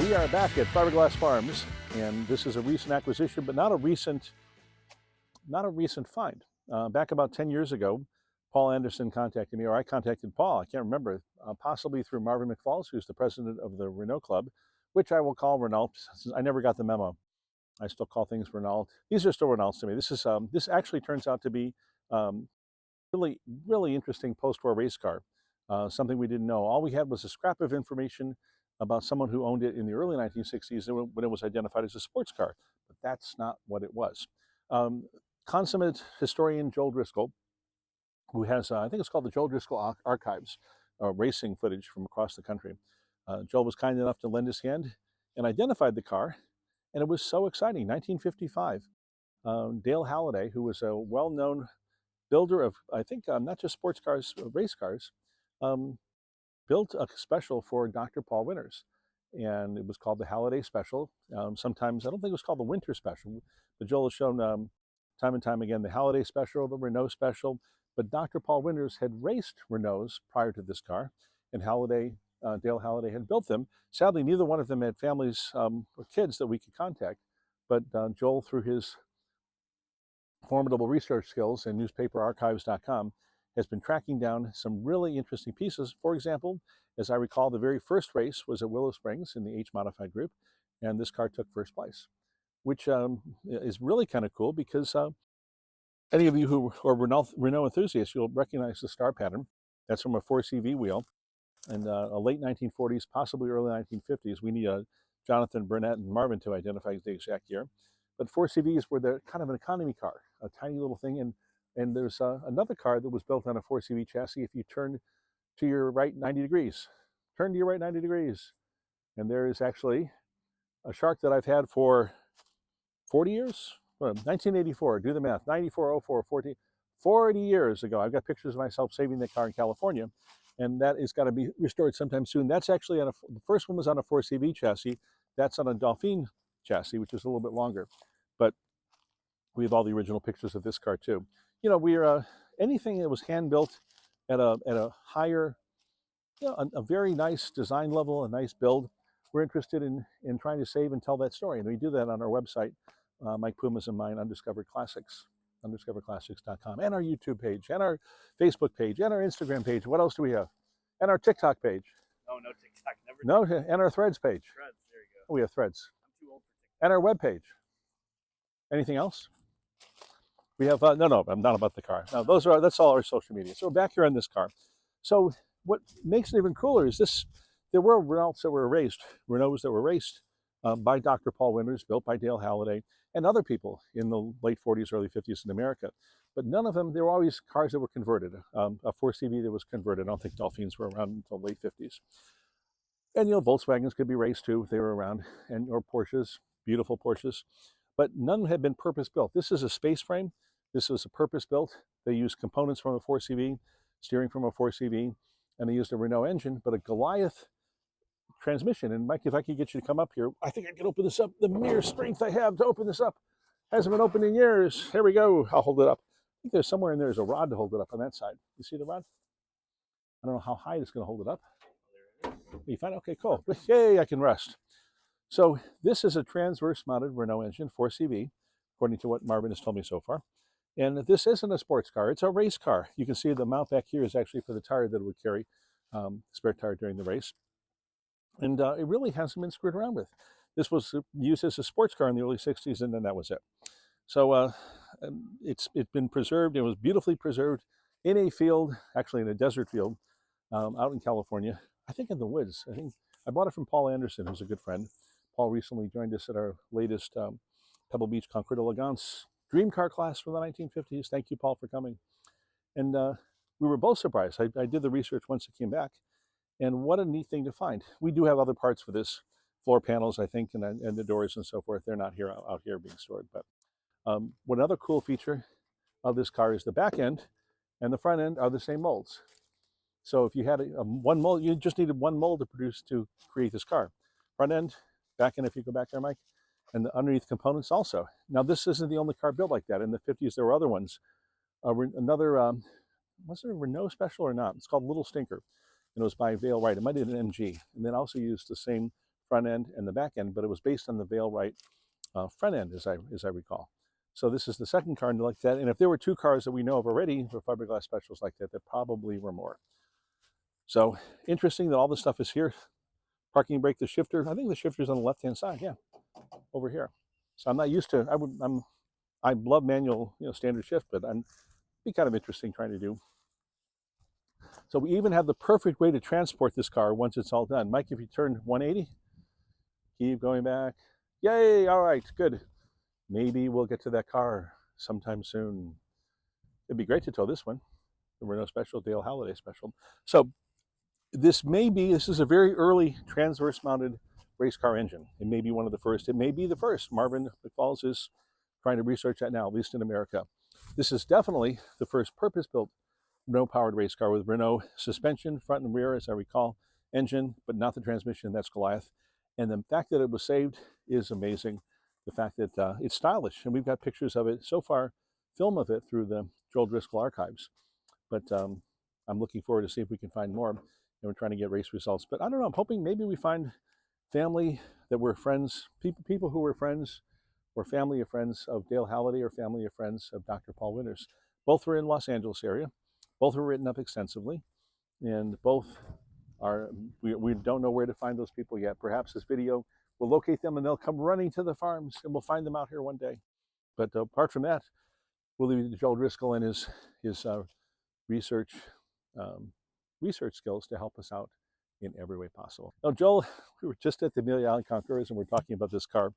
We are back at Fiberglass Farms, and this is a recent acquisition, but not a recent find. Back about 10 years ago, Paul Anderson contacted me, or I contacted Paul, I can't remember, possibly through Marvin McFalls, who's the president of the Renault Club, which I will call Renault, since I never got the memo. I still call things Renault. These are still Renaults to me. This actually turns out to be really, really interesting post-war race car, something we didn't know. All we had was a scrap of information about someone who owned it in the early 1960s when it was identified as a sports car, but that's not what it was. Consummate historian Joel Driscoll, who has, I think it's called the Joel Driscoll Archives, racing footage from across the country. Joel was kind enough to lend his hand and identified the car, and it was so exciting. 1955, Dale Halliday, who was a well-known builder of, I think, not just sports cars, race cars, built a special for Dr. Paul Winters, and it was called the Halliday Special. Sometimes, I don't think it was called the Winter Special, but Joel has shown time and time again the Halliday Special, the Renault Special, but Dr. Paul Winters had raced Renaults prior to this car, and Dale Halliday had built them. Sadly, neither one of them had families or kids that we could contact, but Joel, through his formidable research skills and newspaperarchives.com, has been tracking down some really interesting pieces. For example, as I recall, the very first race was at Willow Springs in the H-Modified group, and this car took first place, which is really kind of cool because any of you who are Renault enthusiasts, you'll recognize the star pattern. That's from a 4CV wheel in the late 1940s, possibly early 1950s. We need Jonathan Burnett and Marvin to identify the exact year. But 4CVs were kind of an economy car, a tiny little thing. And there's another car that was built on a 4CV chassis. If you turn to your right 90 degrees, turn to your right 90 degrees. And there is actually a shark that I've had for 40 years. 1984, do the math, 94, 04, 40 years ago. I've got pictures of myself saving that car in California, and that has got to be restored sometime soon. That's actually the first one was on a 4CV chassis. That's on a Dauphine chassis, which is a little bit longer. But we have all the original pictures of this car too. You know, we're anything that was hand built at a higher, a very nice design level, a nice build. We're interested in trying to save and tell that story, and we do that on our website, Mike Puma's and mine, Undiscovered Classics, undiscoveredclassics.com, and our YouTube page, and our Facebook page, and our Instagram page. What else do we have? And our TikTok page. Oh, no TikTok, never. No, and our Threads page. Threads, there you go. We have Threads. I'm too old for TikTok. And our web page. Anything else? We have no. I'm not about the car. No, that's all our social media. So we're back here on this car. So what makes it even cooler is this: there were Renaults that were raced, Renaults that were raced by Dr. Paul Winters, built by Dale Halliday, and other people in the late 40s, early 50s in America. But none of them, there were always cars that were converted. A 4CV that was converted. I don't think Dauphines were around until late 50s. And, Volkswagens could be raced too if they were around, or Porsches, beautiful Porsches. But none had been purpose-built. This is a space frame. This was a purpose-built. They used components from a 4CV, steering from a 4CV, and they used a Renault engine, but a Goliath transmission. And Mike, if I could get you to come up here, I think I can open this up. The mere strength I have to open this up hasn't been opened in years. Here we go. I'll hold it up. I think there's somewhere in there is a rod to hold it up on that side. You see the rod? I don't know how high it's going to hold it up. You find it? Okay, cool. Yay, I can rest. So this is a transverse mounted Renault engine, 4CV, according to what Marvin has told me so far. And this isn't a sports car, it's a race car. You can see the mount back here is actually for the tire that it would carry, spare tire during the race. And it really hasn't been screwed around with. This was used as a sports car in the early 60s, and then that was it. So it's been preserved. It was beautifully preserved in a field, actually in a desert field, out in California. I think in the woods. I think I bought it from Paul Anderson, who's a good friend. Paul recently joined us at our latest Pebble Beach Concours d'Elegance dream car class from the 1950s. Thank you, Paul, for coming. And we were both surprised. I did the research once it came back, and what a neat thing to find. We do have other parts for this, floor panels, I think, and the doors and so forth. They're not here out here being stored. But one other cool feature of this car is the back end and the front end are the same molds. So if you had one mold, you just needed one mold to create this car. Front end, back end, if you go back there, Mike, and the underneath components also. Now, this isn't the only car built like that. In the 50s, there were other ones. Another, was it a Renault Special or not? It's called Little Stinker. And it was by Vale Wright. It might have been an MG. And then also used the same front end and the back end, but it was based on the Vail-Rite front end, as I recall. So this is the second car like that. And if there were two cars that we know of already for fiberglass specials like that, there probably were more. So interesting that all this stuff is here. Parking brake, the shifter. I think the shifter's on the left-hand side. Yeah, over here. So I'm not used to. I love manual, standard shift, but it'd be kind of interesting trying to do. So we even have the perfect way to transport this car once it's all done. Mike, if you turn 180, keep going back. Yay! All right, good. Maybe we'll get to that car sometime soon. It'd be great to tow this one, the Renault Special, Dale Halliday Special. So this is a very early transverse mounted race car engine. It may be one of the first. It may be the first. Marvin McFalls is trying to research that now, at least in America. This is definitely the first purpose-built Renault-powered race car with Renault suspension, front and rear, as I recall, engine, but not the transmission. That's Goliath. And the fact that it was saved is amazing. The fact that it's stylish, and we've got pictures of it so far, film of it through the Joel Driscoll archives. But I'm looking forward to see if we can find more. And we're trying to get race results. But I don't know, I'm hoping maybe we find family that were friends, people who were friends or family of friends of Dale Halliday or family of friends of Dr. Paul Winters. Both were in Los Angeles area. Both were written up extensively. And both are, we don't know where to find those people yet. Perhaps this video will locate them and they'll come running to the farms and we'll find them out here one day. But apart from that, we'll leave Joel Driscoll and his research skills to help us out in every way possible. Now, Joel, we were just at the Amelia Island Conquerors and we're talking about this car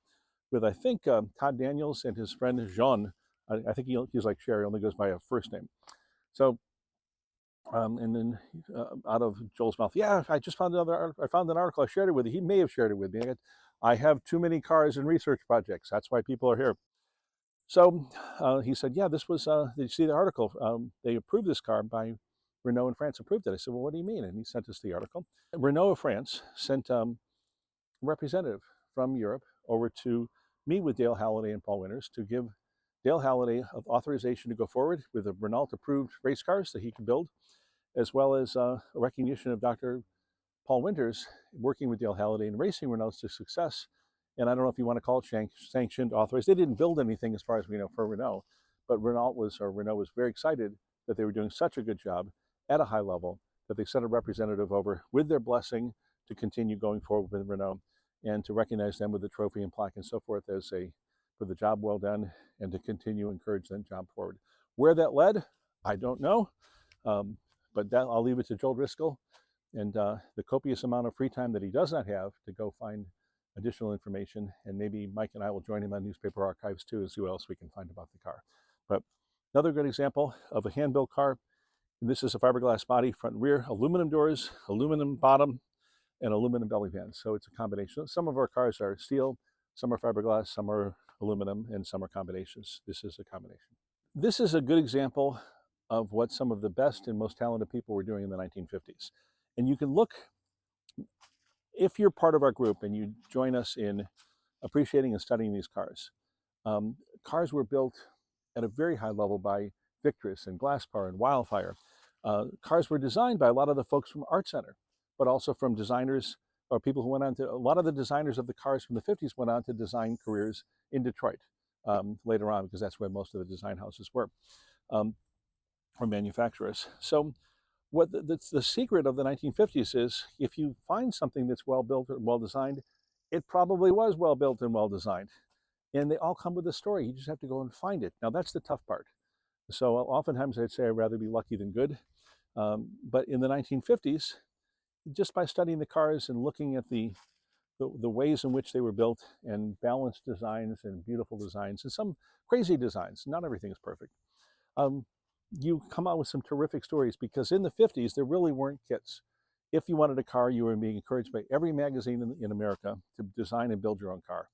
with, I think, Todd Daniels and his friend Jean. I think he's like Sherry, only goes by a first name. So, and then out of Joel's mouth, yeah, I just found I found an article, I shared it with you. He may have shared it with me. I have too many cars in research projects. That's why people are here. So he said, yeah, this was, did you see the article? They approved this car by Renault in France, approved it. I said, well, what do you mean? And he sent us the article. Renault of France sent a representative from Europe over to meet with Dale Halliday and Paul Winters to give Dale Halliday authorization to go forward with the Renault-approved race cars that he can build, as well as a recognition of Dr. Paul Winters working with Dale Halliday and racing Renaults to success. And I don't know if you want to call it sanctioned, authorized. They didn't build anything as far as we know for Renault, but Renault was very excited that they were doing such a good job at a high level that they sent a representative over with their blessing to continue going forward with Renault and to recognize them with the trophy and plaque and so forth for the job well done and to continue to encourage that job forward. Where that led, I don't know, but I'll leave it to Joel Driscoll and the copious amount of free time that he does not have to go find additional information, and maybe Mike and I will join him on newspaper archives too and see what else we can find about the car. But another good example of a hand-built car, and this is a fiberglass body, front and rear, aluminum doors, aluminum bottom, and aluminum belly bands. So it's a combination. Some of our cars are steel, some are fiberglass, some are aluminum, and some are combinations. This is a combination. This is a good example of what some of the best and most talented people were doing in the 1950s. And you can look, if you're part of our group and you join us in appreciating and studying these cars, cars were built at a very high level by Victress and Glasspar and Wildfire. Cars were designed by a lot of the folks from Art Center, but also from designers or people who went on to, a lot of the designers of the cars from the 50s went on to design careers in Detroit later on, because that's where most of the design houses were, or manufacturers. So what the secret of the 1950s is, if you find something that's well built or well designed, it probably was well built and well designed. And they all come with a story. You just have to go and find it. Now, that's the tough part. So oftentimes I'd say I'd rather be lucky than good. But in the 1950s, just by studying the cars and looking at the ways in which they were built and balanced designs and beautiful designs and some crazy designs, not everything is perfect, you come out with some terrific stories, because in the 50s, there really weren't kits. If you wanted a car, you were being encouraged by every magazine in America to design and build your own car.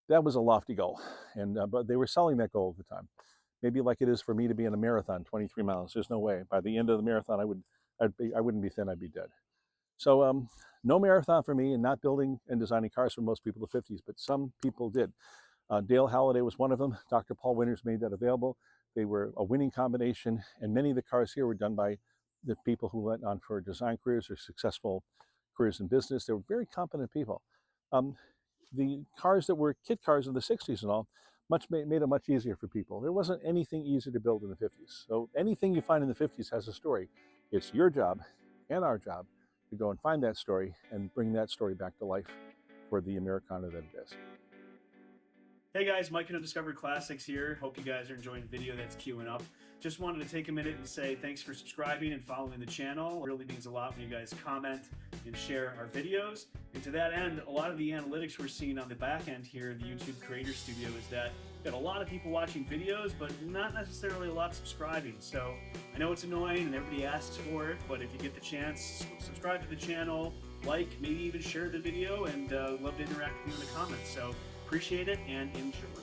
That was a lofty goal, and but they were selling that goal at the time. Maybe like it is for me to be in a marathon, 23 miles. There's no way. By the end of the marathon, I wouldn't be thin, I'd be dead. So no marathon for me, and not building and designing cars for most people in the 50s, but some people did. Dale Halliday was one of them. Dr. Paul Winters made that available. They were a winning combination, and many of the cars here were done by the people who went on for design careers or successful careers in business. They were very competent people. The cars that were kit cars in the 60s and all made it much easier for people. There wasn't anything easy to build in the 50s. So anything you find in the 50s has a story. It's your job and our job to go and find that story and bring that story back to life for the Americana that it is. Hey guys, Mike and Undiscovered Classics here. Hope you guys are enjoying the video that's queuing up. Just wanted to take a minute and say thanks for subscribing and following the channel. It really means a lot when you guys comment and share our videos. And to that end, a lot of the analytics we're seeing on the back end here in the YouTube Creator Studio is that we've got a lot of people watching videos, but not necessarily a lot subscribing. So I know it's annoying and everybody asks for it, but if you get the chance, subscribe to the channel, like, maybe even share the video, and love to interact with you in the comments. So appreciate it and enjoy.